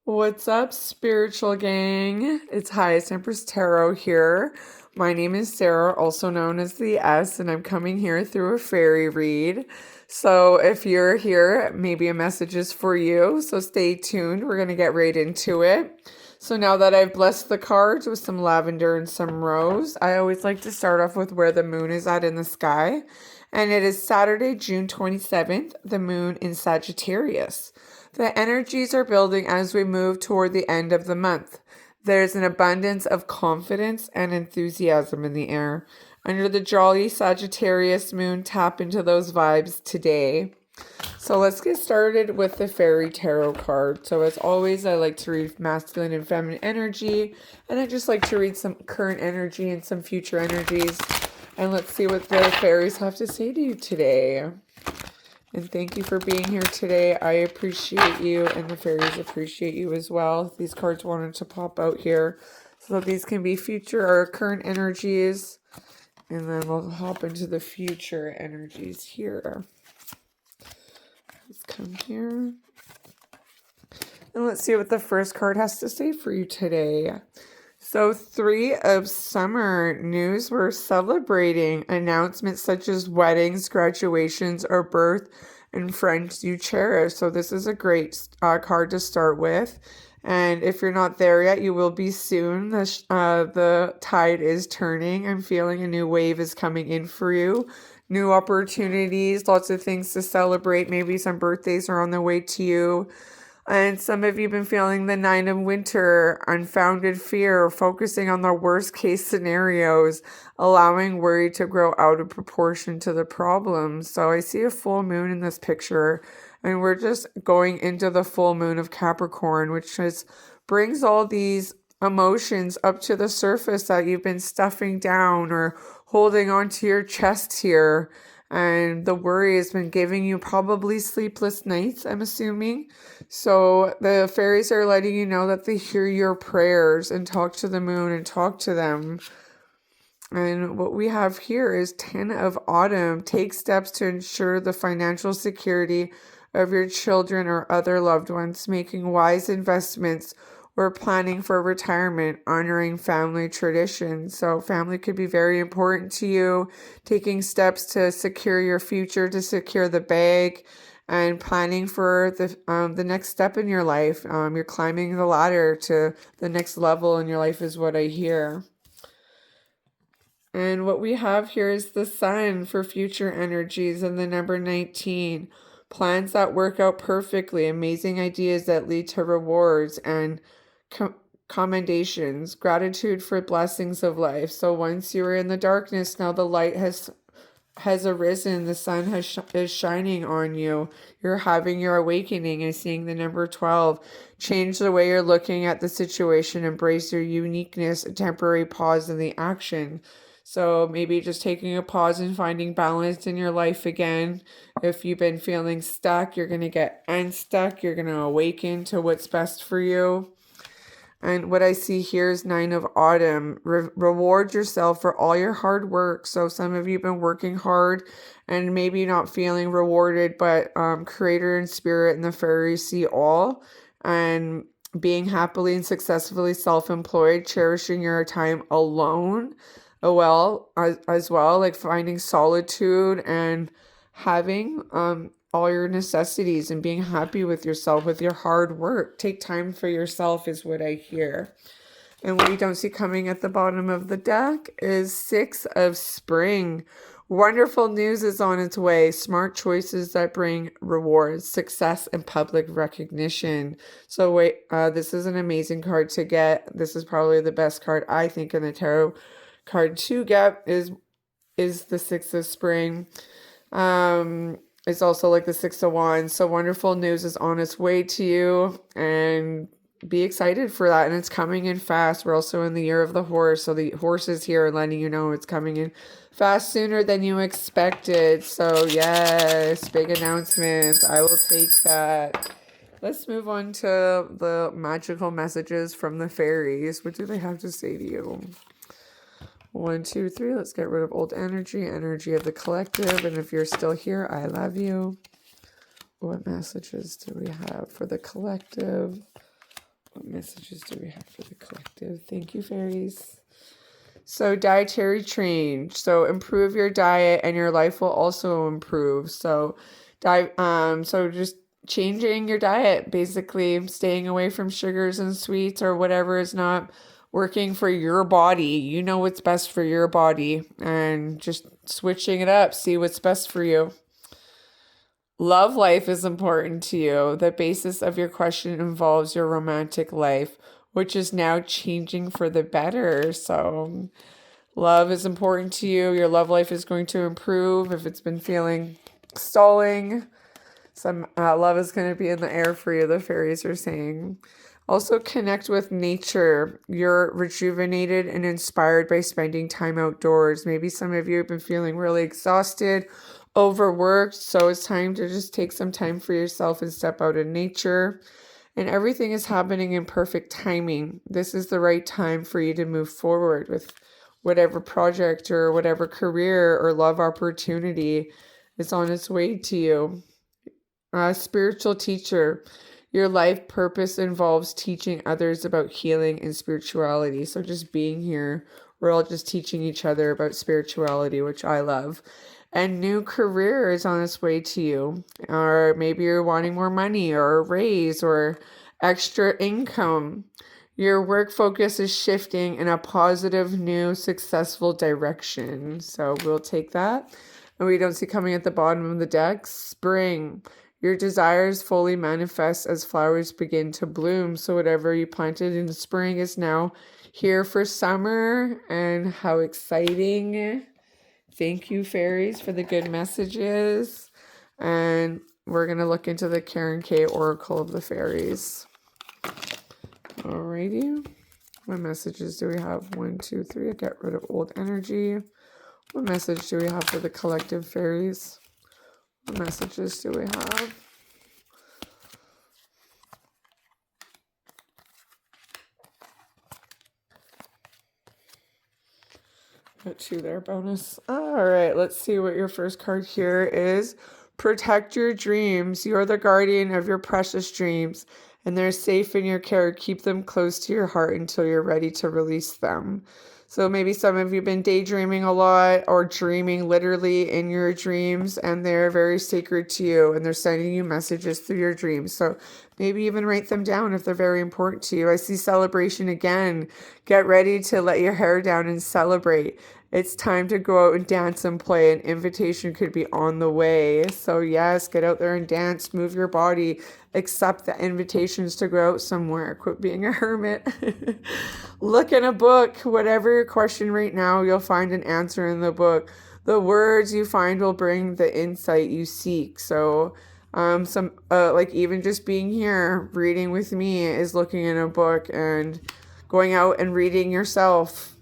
What's up, spiritual gang? It's Highest Empress Tarot here. My name is Sarah, also known as the S, and I'm coming here through a fairy read. So if you're here, maybe a message is for you. So stay tuned. We're going to get right into it. So now that I've blessed the cards with some lavender and some rose, I always like to start off with where the moon is at in the sky. And it is Saturday, June 27th, the moon in Sagittarius. The energies are building as we move toward the end of the month. There's an abundance of confidence and enthusiasm in the air. Under the jolly Sagittarius moon, tap into those vibes today. So let's get started with the Fairy Tarot card. So as always, I like to read masculine and feminine energy, and I just like to read some current energy and some future energies. And let's see what the fairies have to say to you today. And thank you for being here today. I appreciate you, and the fairies appreciate you as well. These cards wanted to pop out here. So these can be future or current energies. And then we'll hop into the future energies here. Let's come here. And let's see what the first card has to say for you today. So 3 of summer news. We're celebrating announcements such as weddings, graduations, or birth, and friends you cherish. So this is a great card to start with. And if you're not there yet, you will be soon. The tide is turning. I'm feeling a new wave is coming in for you. New opportunities, lots of things to celebrate. Maybe some birthdays are on the way to you. And some of you have been feeling the 9 of winter, unfounded fear, focusing on the worst case scenarios, allowing worry to grow out of proportion to the problem. So I see a full moon in this picture, and we're just going into the full moon of Capricorn, which brings all these emotions up to the surface that you've been stuffing down or holding onto your chest here. And the worry has been giving you probably sleepless nights, I'm assuming. So the fairies are letting you know that they hear your prayers, and talk to the moon and talk to them. And what we have here is 10 of autumn. Take steps to ensure the financial security of your children or other loved ones, making wise investments or planning for retirement, honoring family traditions. So family could be very important to you, taking steps to secure your future, to secure the bag, and planning for the next step in your life. You're climbing the ladder to the next level in your life is what I hear. And what we have here is the sun for future energies and the number 19. Plans that work out perfectly, amazing ideas that lead to rewards and commendations, gratitude for blessings of life. So once you were in the darkness, now the light has arisen. The sun is shining on you. You're having your awakening and seeing the number 12. Change the way you're looking at the situation. Embrace your uniqueness. A temporary pause in the action. So maybe just taking a pause and finding balance in your life again. If you've been feeling stuck, you're going to get unstuck. You're going to awaken to what's best for you. And what I see here is 9 of autumn. Reward yourself for all your hard work. So some of you have been working hard and maybe not feeling rewarded, but Creator and Spirit and the fairies see all. And being happily and successfully self-employed, cherishing your time alone as well, like finding solitude and having all your necessities and being happy with yourself, with your hard work. Take time for yourself is what I hear. And what you don't see coming at the bottom of the deck is 6 of spring. Wonderful news is on its way. Smart choices that bring rewards, success, and public recognition. So this is an amazing card to get. This is probably the best card I think in the tarot card to get is the 6 of spring. It's also like the 6 of wands. So wonderful news is on its way to you, and be excited for that. And it's coming in fast. We're also in the year of the horse. So the horse is here letting you know it's coming in fast, sooner than you expected. So yes, big announcements. I will take that. Let's move on to the magical messages from the fairies. What do they have to say to you? 1, 2, 3. Let's get rid of old energy of the collective. And if you're still here, I love you. What messages do we have for the collective? What messages do we have for the collective? Thank you, fairies. So dietary change. So improve your diet and your life will also improve. So so just changing your diet, basically staying away from sugars and sweets or whatever is not working for your body. You know what's best for your body and just switching it up, see what's best for you. Love life is important to you. The basis of your question involves your romantic life, which is now changing for the better. So love is important to you. Your love life is going to improve. If it's been feeling stalling, some love is going to be in the air for you, the fairies are saying. Also connect with nature. You're rejuvenated and inspired by spending time outdoors. Maybe some of you have been feeling really exhausted, overworked, so it's time to just take some time for yourself and step out in nature. And everything is happening in perfect timing. This is the right time for you to move forward with whatever project or whatever career or love opportunity is on its way to you. Spiritual teacher. Your life purpose involves teaching others about healing and spirituality. So just being here, we're all just teaching each other about spirituality, which I love. And new career is on its way to you. Or maybe you're wanting more money or a raise or extra income. Your work focus is shifting in a positive, new, successful direction. So we'll take that. And we don't see coming at the bottom of the deck, spring. Your desires fully manifest as flowers begin to bloom. So whatever you planted in the spring is now here for summer. And how exciting. Thank you, fairies, for the good messages. And we're going to look into the Karen K Oracle of the Fairies. Alrighty. What messages do we have? 1, 2, 3. Get rid of old energy. What message do we have for the collective fairies? What messages do we have? Got 2 there, bonus. All right, let's see what your first card here is. Protect your dreams. You're the guardian of your precious dreams, and they're safe in your care. Keep them close to your heart until you're ready to release them. So maybe some of you have been daydreaming a lot or dreaming literally in your dreams, and they're very sacred to you, and they're sending you messages through your dreams. So maybe even write them down if they're very important to you. I see celebration again. Get ready to let your hair down and celebrate. It's time to go out and dance and play. An invitation could be on the way. So yes, get out there and dance, move your body, accept the invitations to go out somewhere. Quit being a hermit. Look in a book. Whatever your question right now, you'll find an answer in the book. The words you find will bring the insight you seek. So like even just being here, reading with me is looking in a book and going out and reading yourself.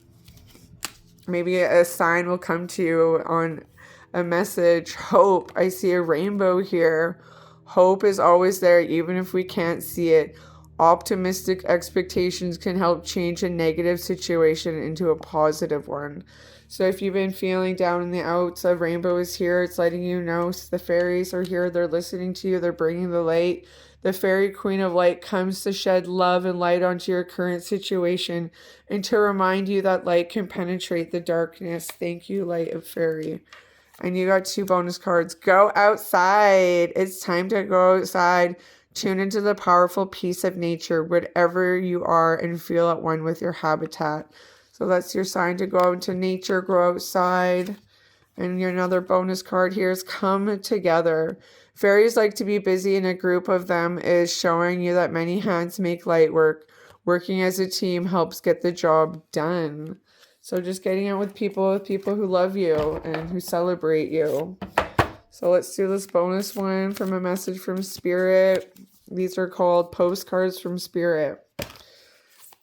Maybe a sign will come to you on a message. Hope. I see a rainbow here. Hope is always there, even if we can't see it. Optimistic expectations can help change a negative situation into a positive one. So if you've been feeling down in the outs, a rainbow is here. It's letting you know the fairies are here. They're listening to you. They're bringing the light. The fairy queen of light comes to shed love and light onto your current situation and to remind you that light can penetrate the darkness. Thank you, light of fairy. And you got 2 bonus cards. Go outside. It's time to go outside. Tune into the powerful peace of nature, wherever you are, and feel at one with your habitat. So that's your sign to go out into nature, go outside. And your another bonus card here is come together. Fairies like to be busy, and a group of them is showing you that many hands make light work. Working as a team helps get the job done. So just getting out with people who love you and who celebrate you. So let's do this bonus one from a message from Spirit. These are called postcards from Spirit.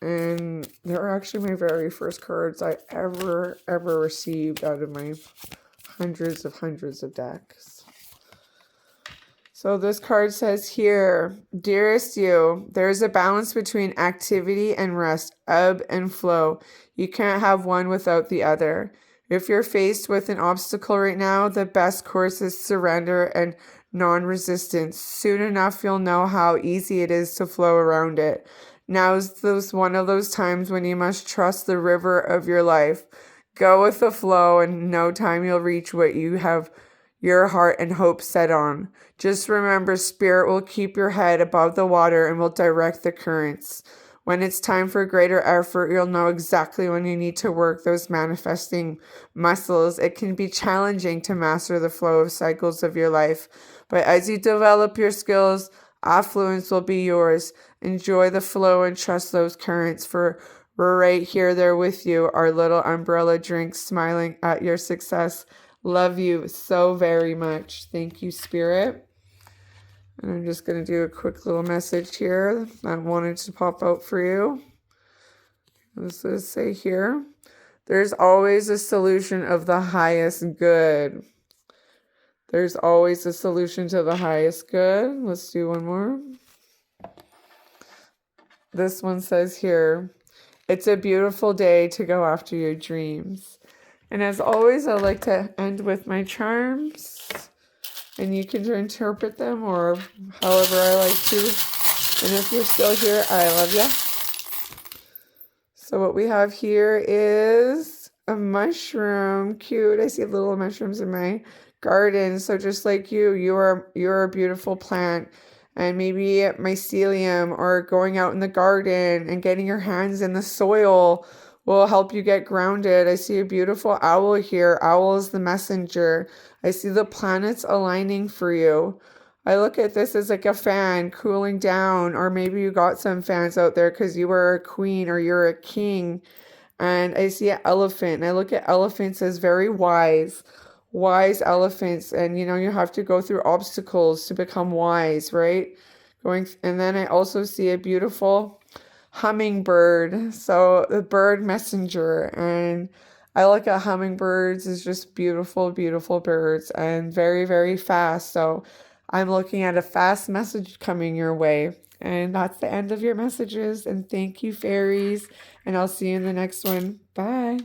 And they're actually my very first cards I ever received out of my hundreds of decks. So this card says here, dearest you, there's a balance between activity and rest, ebb and flow. You can't have one without the other. If you're faced with an obstacle right now, the best course is surrender and non-resistance. Soon enough, you'll know how easy it is to flow around it. Now's one of those times when you must trust the river of your life. Go with the flow, and in no time you'll reach what you have your heart and hope set on. Just remember, Spirit will keep your head above the water and will direct the currents. When it's time for greater effort, you'll know exactly when you need to work those manifesting muscles. It can be challenging to master the flow of cycles of your life, but as you develop your skills, affluence will be yours. Enjoy the flow and trust those currents, for we're right here there with you, our little umbrella drink, smiling at your success. Love you so very much. Thank you, Spirit. And I'm just going to do a quick little message here I wanted to pop out for you. This is say here, there's always a solution of the highest good. There's always a solution to the highest good. Let's do one more. This one says here, it's a beautiful day to go after your dreams. And as always, I like to end with my charms. And you can interpret them or however I like to. And if you're still here, I love you. So what we have here is a mushroom. Cute. I see little mushrooms in my garden. So just like you're a beautiful plant. And maybe mycelium or going out in the garden and getting your hands in the soil will help you get grounded. I see a beautiful owl here. Owl is the messenger. I see the planets aligning for you. I look at this as like a fan cooling down, or maybe you got some fans out there because you were a queen or you're a king. And I see an elephant, and I look at elephants as very wise elephants. And you have to go through obstacles to become wise, right? And then I also see a beautiful hummingbird, so the bird messenger. And I look at hummingbirds as just beautiful birds, and very, very fast. So I'm looking at a fast message coming your way. And that's the end of your messages. And thank you, fairies. And I'll see you in the next one. Bye.